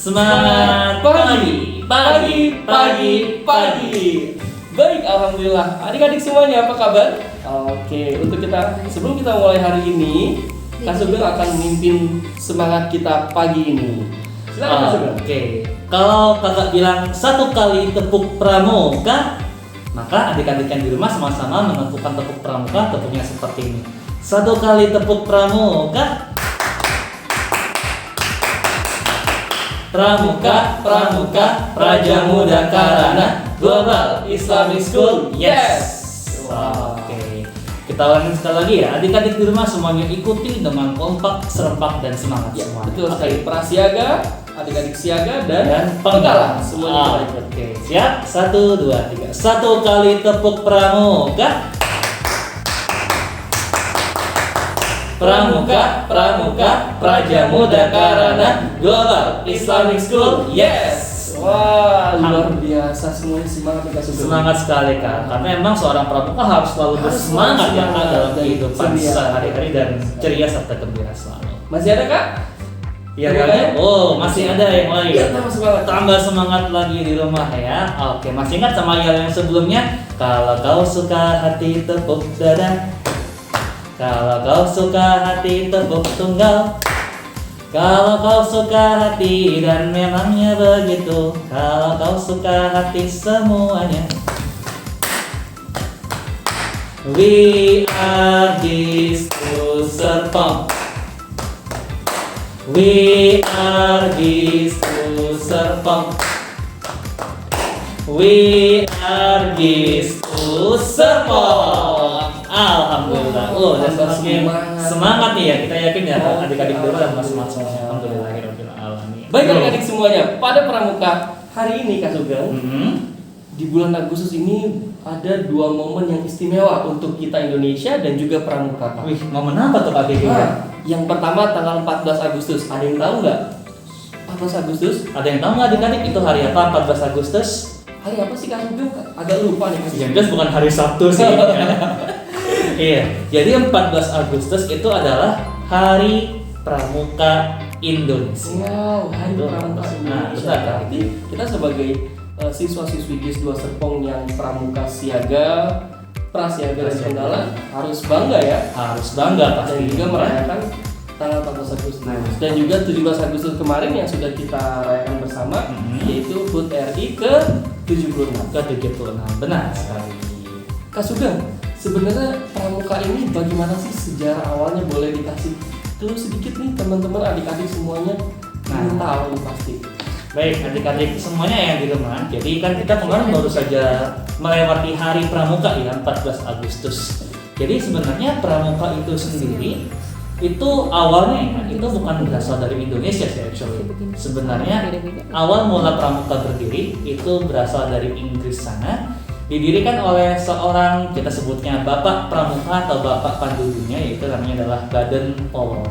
Semangat pagi, pagi, pagi, pagi. Baik, alhamdulillah. Adik-adik semuanya apa kabar? Oke, sebelum kita mulai hari ini, Kak Sugeng akan memimpin semangat kita pagi ini. Silakan Kak Sugeng. Oke, kalau kakak bilang 1 kali tepuk pramuka, maka adik-adik yang di rumah sama-sama menentukan tepuk pramuka. Tepuknya seperti ini. 1 kali tepuk pramuka. Pramuka, Pramuka, Praja Muda Karana, Global Islamic School, yes! Wow, oke. Kita ulangi sekali lagi ya, adik-adik di rumah semuanya ikuti dengan kompak, serempak, dan semangat Ya, semua. betul sekali. Prasiaga, adik-adik siaga, dan penggalang semuanya. Oke, siap? 1, 2, 3. 1 kali tepuk pramuka. Pramuka, Pramuka, Praja Muda Karana, Global Islamic School, yes! Wah, luar biasa semuanya semangat Kak Sugeng. Semangat sekali Kak, karena emang seorang pramuka harus selalu bersemangat ya Kak dalam kehidupan sehari-hari dan ceria serta gembira selalu. Masih ada Kak? Iya kan? Oh, masih ada yang lain. Iya, tambah semangat. Tambah semangat lagi di rumah ya. Oke, masih ingat sama yang sebelumnya? Kalau kau suka hati tepuk dada. Kalau kau suka hati tepuk tunggal. Kalau kau suka hati dan memangnya begitu. Kalau kau suka hati semuanya. We are this to Serpong. We are this to Serpong. We are this to Serpong. Alhamdulillah. Oh, dan semakin semangat nih ya. Kita yakin ya adik-adik di rumah dan semangat semuanya. Alhamdulillahirabbil alamin. Baik adik-adik semuanya, pada pramuka hari ini Kak Sugeng, di bulan Agustus ini ada 2 momen yang istimewa untuk kita Indonesia dan juga pramuka Kak. Wih, momen apa tuh Pak Gigi? Yang pertama tanggal 14 Agustus. Ada yang tahu nggak? 14 Agustus? Ada yang tahu nggak adik-adik itu hari apa 14 Agustus? Hari apa sih Kak Sugeng? Agak lupa nih Kak Sugeng. Yang jelas bukan hari Sabtu sih. Iya, jadi 14 Agustus itu adalah Hari Pramuka Indonesia. Wow, hari Betul, pramuka Nah, Indonesia. betul, Kak. Jadi kita sebagai siswa-siswi GIS 2 Serpong yang pramuka siaga, prasiaga dan penggalang harus bangga ya. Harus bangga Dan pasti. juga merayakan tanggal 14 Agustus. Dan juga 17 Agustus kemarin yang sudah kita rayakan bersama, yaitu HUT RI ke-76. Ke-76, benar sekali. Kak Sugeng, sebenarnya pramuka ini bagaimana sih sejarah awalnya? Boleh dikasih clue sedikit nih teman-teman, adik-adik semuanya ingin tahu nih pasti. Baik, adik-adik semuanya yang di rumah. Jadi kan kita kemarin baru saja melewati Hari Pramuka ya, 14 Agustus. Jadi sebenarnya pramuka itu sendiri itu awalnya ya, itu bukan berasal dari Indonesia sih actually. Sebenarnya awal mula pramuka berdiri itu berasal dari Inggris sana. Didirikan oleh seorang, kita sebutnya Bapak Pramuka atau Bapak Pandu Dunia, yaitu namanya adalah Baden-Powell.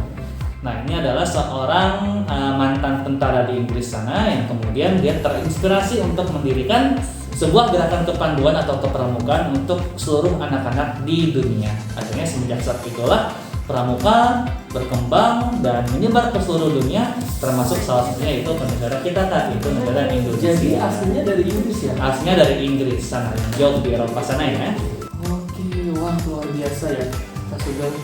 Nah, ini adalah seorang mantan tentara di Inggris sana yang kemudian dia terinspirasi untuk mendirikan sebuah gerakan kepanduan atau kepramukaan untuk seluruh anak-anak di dunia. Akhirnya semenjak saat itulah pramuka berkembang dan menyebar ke seluruh dunia, termasuk salah satunya itu ke negara kita tadi, itu negara Indonesia. Jadi aslinya dari Inggris ya? Aslinya dari Inggris sana, yang jauh di Eropa sana ya. Oke, wah luar biasa ya Kak Sugeng.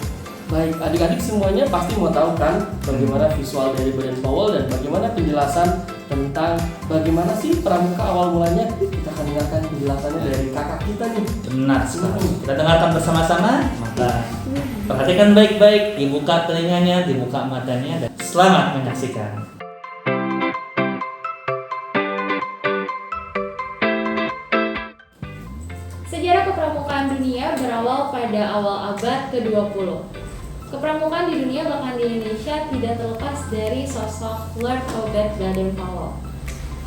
Baik, adik-adik semuanya pasti mau tahu kan bagaimana visual dari Baden-Powell dan bagaimana penjelasan tentang bagaimana sih pramuka awal mulanya. Kita akan dengarkan penjelasannya dari kakak kita nih. Benar sekali. Kita dengarkan bersama-sama. Maka perhatikan baik-baik, dibuka telinganya, dibuka matanya, dan selamat menyaksikan. Sejarah kepramukaan dunia berawal pada awal abad ke-20. Kepramukaan di dunia bahkan di Indonesia tidak terlepas dari sosok Lord Robert Baden-Powell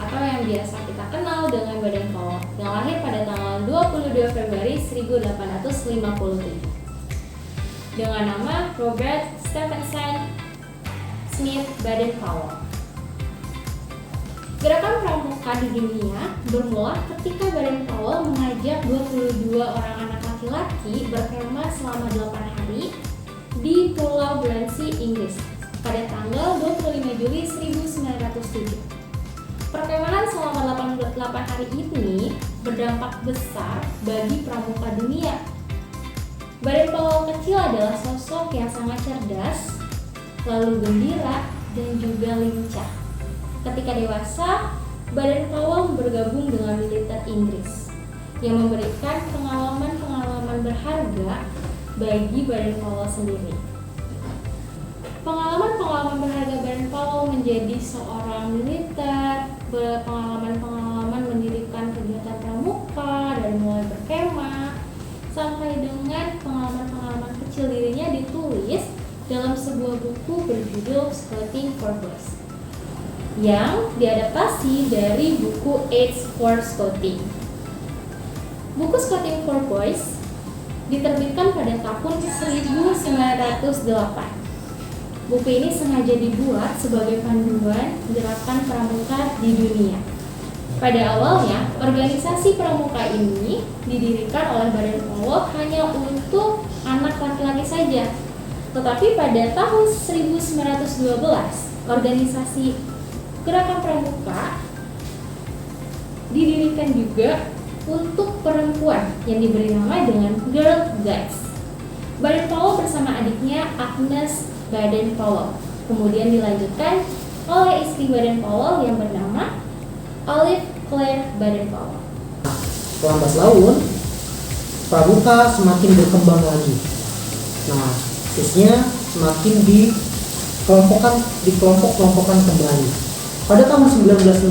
atau yang biasa kita kenal dengan Baden-Powell yang lahir pada tanggal 22 Februari 1857 dengan nama Robert Stephenson Smith Baden-Powell. Gerakan pramuka di dunia bermula ketika Baden-Powell mengajak 22 orang anak laki-laki berkemah selama 8 hari di Pulau Guernsey, Inggris pada tanggal 25 Juli 1907. selama 88 hari ini berdampak besar bagi pramuka dunia. Baden-Powell kecil adalah sosok yang sangat cerdas, lalu gembira, dan juga lincah. Ketika dewasa, Baden-Powell bergabung dengan militer Inggris yang memberikan pengalaman-pengalaman berharga bagi Baden-Powell sendiri. Pengalaman-pengalaman berharga Baden-Powell menjadi seorang militer, pengalaman-pengalaman mendirikan kegiatan pramuka dari mulai berkemah sampai dengan pengalaman-pengalaman kecil dirinya ditulis dalam sebuah buku berjudul Scouting for Boys yang diadaptasi dari buku Aids for Scouting. Buku Scouting for Boys diterbitkan pada tahun 1908. Buku ini sengaja dibuat sebagai panduan gerakan pramuka di dunia. Pada awalnya, organisasi pramuka ini didirikan oleh Baden-Powell hanya untuk anak laki-laki saja. Tetapi pada tahun 1912, organisasi gerakan pramuka didirikan juga untuk perempuan yang diberi nama dengan Girl Guides. Baden-Powell bersama adiknya Agnes Baden-Powell kemudian dilanjutkan oleh istri Baden-Powell yang bernama Olive Claire Baden-Powell. Lambat laun, pramuka semakin berkembang lagi. Nah, khususnya semakin dikelompok-kelompokkan kembali. Pada tahun 1916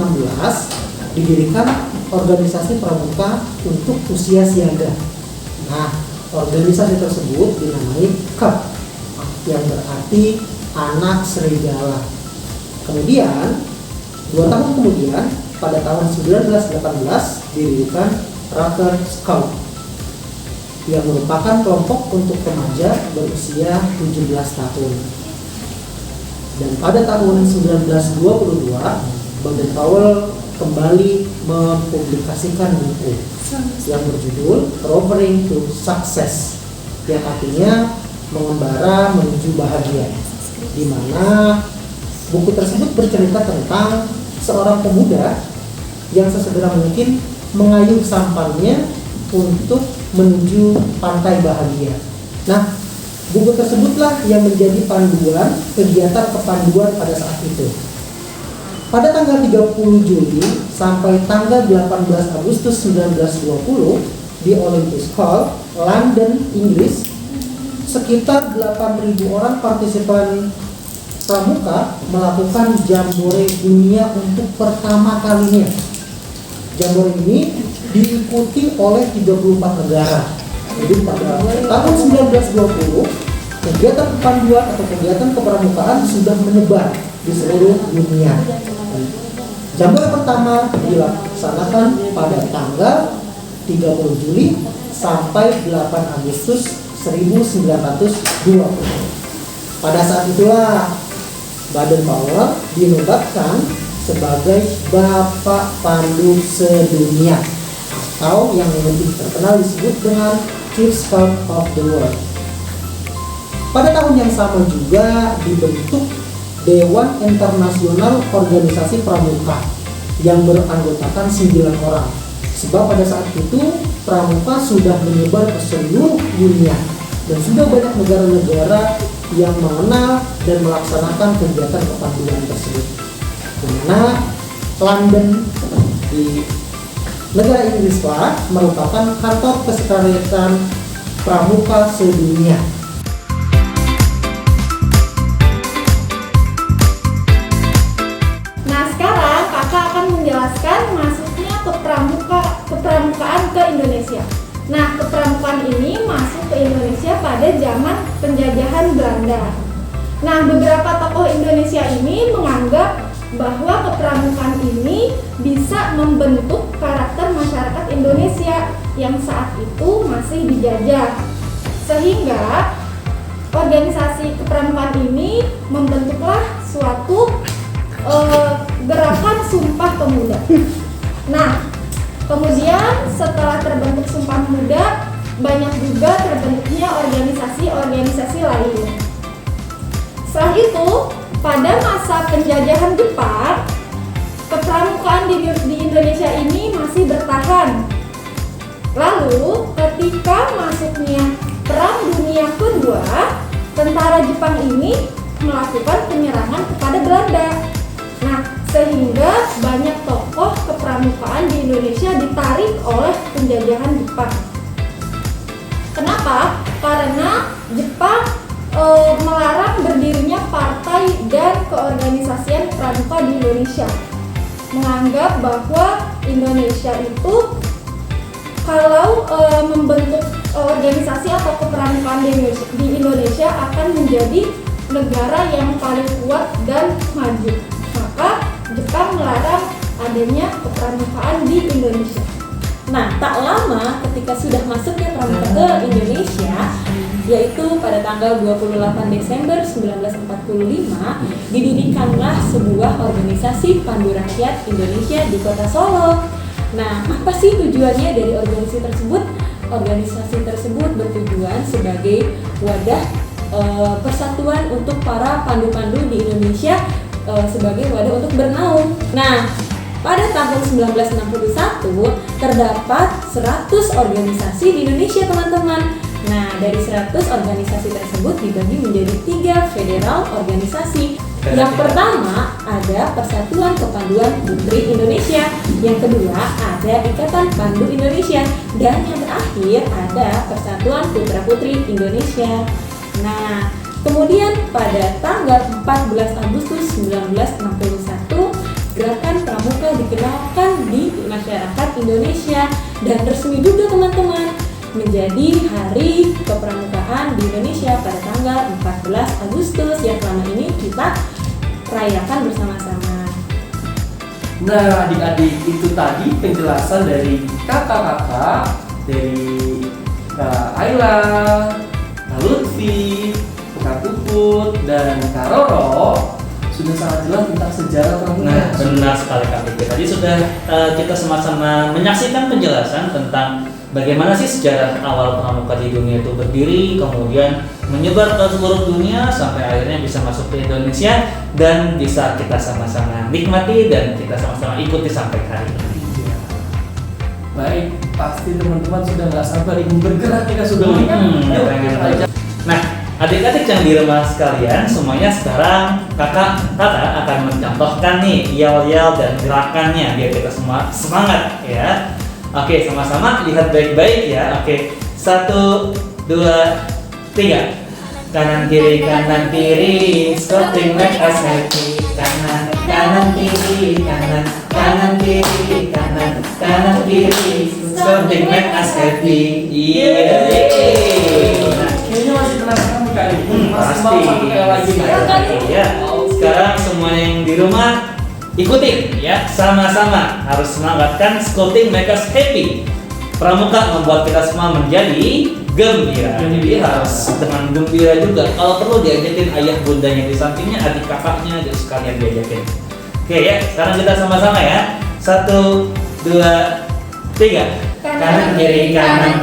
didirikan organisasi pramuka untuk usia siaga. Nah, organisasi tersebut dinamai CUP yang berarti anak serigala. Kemudian 2 tahun kemudian pada tahun 1918 didirikan Rocker Scout yang merupakan kelompok untuk remaja berusia 17 tahun. Dan pada tahun 1922 Baden-Powell kembali mempublikasikan buku yang berjudul Rovering to Success, yang artinya mengembara menuju bahagia, di mana buku tersebut bercerita tentang seorang pemuda yang sesegera mungkin mengayuh sampannya untuk menuju pantai bahagia. Nah, buku tersebutlah yang menjadi panduan kegiatan kepanduan pada saat itu. Pada tanggal 30 Juli sampai tanggal 18 Agustus 1920 di Olympus Hall, London, Inggris, sekitar 8.000 orang partisipan pramuka melakukan jambore dunia untuk pertama kalinya. Jambore ini diikuti oleh 34 negara. Jadi pada tahun 1920, kegiatan kepanduan atau kegiatan kepramukaan sudah menyebar di seluruh dunia. Jambore pertama dilaksanakan pada tanggal 30 Juli sampai 8 Agustus 1920. Pada saat itulah Baden-Powell dinobatkan sebagai Bapak Pandu Sedunia, atau yang lebih terkenal disebut dengan Chief Scout of the World. Pada tahun yang sama juga dibentuk Dewan Internasional Organisasi Pramuka yang beranggotakan 9 orang. Sebab pada saat itu pramuka sudah menyebar ke seluruh dunia dan sudah banyak negara-negara yang mengenal dan melaksanakan kegiatan kepanduan tersebut. Di mana London di negara Inggris merupakan kantor kesekretariatan pramuka sedunia. Nah, sekarang kakak akan menjelaskan masuknya kepramukaan ke Indonesia. Nah, kepramukaan ini masuk ke Indonesia pada zaman penjajahan Belanda. Nah, beberapa tokoh Indonesia ini menganggap bahwa kepramukaan ini bisa membentuk karakter masyarakat Indonesia yang saat itu masih dijajah. Sehingga organisasi kepramukaan ini membentuklah suatu gerakan Sumpah Pemuda. Nah, kemudian setelah terbentuk Sumpah Pemuda, banyak juga terbentuknya organisasi-organisasi lain. Setelah itu, pada masa penjajahan Jepang, kepramukaan di Indonesia ini masih bertahan. Lalu ketika masuknya Perang Dunia Kedua, tentara Jepang ini melakukan penyerangan kepada Belanda. Nah, sehingga banyak tokoh kepramukaan di Indonesia ditarik oleh penjajahan Jepang. Kenapa? Karena Jepang melarang berdirinya partai dan keorganisasian pramuka di Indonesia. Menganggap bahwa Indonesia itu kalau membentuk organisasi atau kepramukaan di Indonesia akan menjadi negara yang paling kuat dan maju. Maka Jepang melarang adanya kepramukaan di Indonesia. Nah, tak lama ketika sudah masuknya pramuka ke Indonesia, yaitu pada tanggal 28 Desember 1945, didirikanlah sebuah organisasi Pandu Rakyat Indonesia di Kota Solo. Nah, apa sih tujuannya dari organisasi tersebut? Organisasi tersebut bertujuan sebagai wadah persatuan untuk para pandu-pandu di Indonesia, sebagai wadah untuk bernaung. Nah, pada tahun 1961 terdapat 100 organisasi di Indonesia, teman-teman. Nah, dari 100 organisasi tersebut dibagi menjadi 3 federal organisasi. Yang pertama ada Persatuan Kepanduan Putri Indonesia, yang kedua ada Ikatan Pandu Indonesia, dan yang terakhir ada Persatuan Putra Putri Indonesia. Nah, kemudian pada tanggal 14 Agustus 1961 Gerakan Pramuka dikenalkan di masyarakat Indonesia dan resmi juga, teman-teman, menjadi Hari Kepramukaan di Indonesia pada tanggal 14 Agustus yang selama ini kita rayakan bersama-sama. Nah, adik-adik, itu tadi penjelasan dari kakak-kakak, dari Kak Ayla, Kak Lutfi, Kak Puput, dan Kak Roro sudah sangat jelas tentang sejarah pramuka. Nah, benar sekali Kak Vicky. Tadi sudah kita sama-sama menyaksikan penjelasan tentang bagaimana sih sejarah awal pramuka di dunia itu berdiri, kemudian menyebar ke seluruh dunia sampai akhirnya bisa masuk ke Indonesia dan bisa kita sama-sama nikmati dan kita sama-sama ikuti sampai hari ini. Baik, pasti teman-teman sudah nggak sabar ingin bergerak, kita sudah Yuk, Yuk, pengen kita banget. ajak. Nah, adik-adik yang di rumah sekalian, semuanya sekarang kakak akan mencontohkan nih yel-yel dan gerakannya biar kita semua semangat ya. Oke, sama-sama lihat baik-baik ya. Oke, 1, 2, 3. Kanan kiri, scouting make us happy. Kanan kiri, kanan kiri, kanan kiri, scouting make us happy. Yeay. Kayaknya masih penasaran kali. Masih Pasti. mau pakai lagi nggak? Ya. Sekarang semuanya yang di rumah ikutin ya, sama-sama harus semangatkan scouting make us happy. Pramuka membuat kita semua menjadi gembira. Jadi harus dengan gembira juga. Kalau perlu diajakin ayah bundanya di sampingnya, adik kakaknya jadi sekalian diajakin. Oke ya, sekarang kita sama-sama ya. 1, 2, 3. Kanan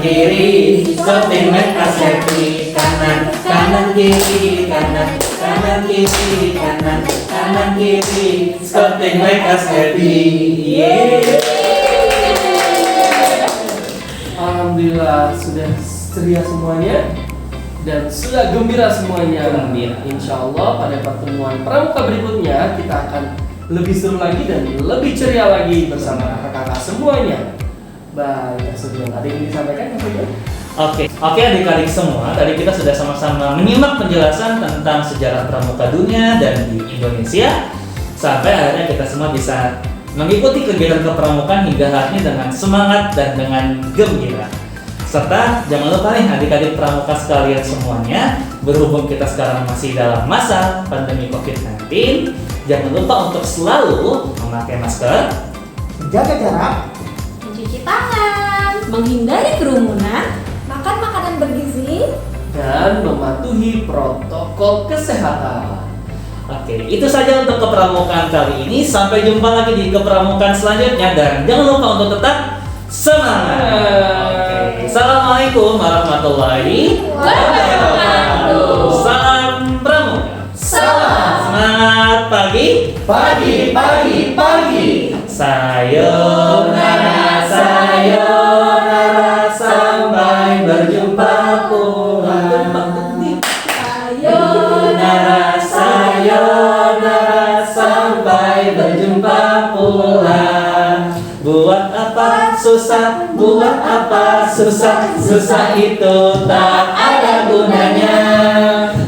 kiri, scouting make us happy. Kanan kiri, kanan kiri, kanan kiri, scouting make us happy. Yeay. Alhamdulillah sudah ceria semuanya dan sudah gembira semuanya. Gembira. Insya Allah pada pertemuan pramuka berikutnya kita akan lebih seru lagi dan lebih ceria lagi bersama kakak-kakak semuanya. Baik, sebelum ada yang disampaikan, Kak Sugeng? Oke, adik-adik semua, tadi kita sudah sama-sama menyimak penjelasan tentang sejarah pramuka dunia dan di Indonesia sampai akhirnya kita semua bisa mengikuti kegiatan kepramukaan hingga hari ini dengan semangat dan dengan gembira. Serta jangan lupa nih adik-adik pramuka sekalian semuanya, berhubung kita sekarang masih dalam masa pandemi COVID-19, jangan lupa untuk selalu memakai masker, Jaga jarak. Mencuci tangan, Menghindari kerumunan, makan makanan bergizi, Dan mematuhi protokol kesehatan. Oke, itu saja untuk kepramukaan kali ini. Sampai jumpa lagi di kepramukaan selanjutnya dan jangan lupa untuk tetap semangat. Oke, assalamualaikum warahmatullahi wabarakatuh. Salam pramuka. Salam Semangat pagi. pagi. Sayonara. susah? Buat apa susah? Susah itu tak ada gunanya.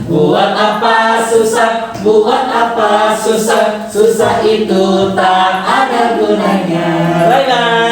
Buat apa susah? Buat apa susah? Susah itu tak ada gunanya. Bye bye.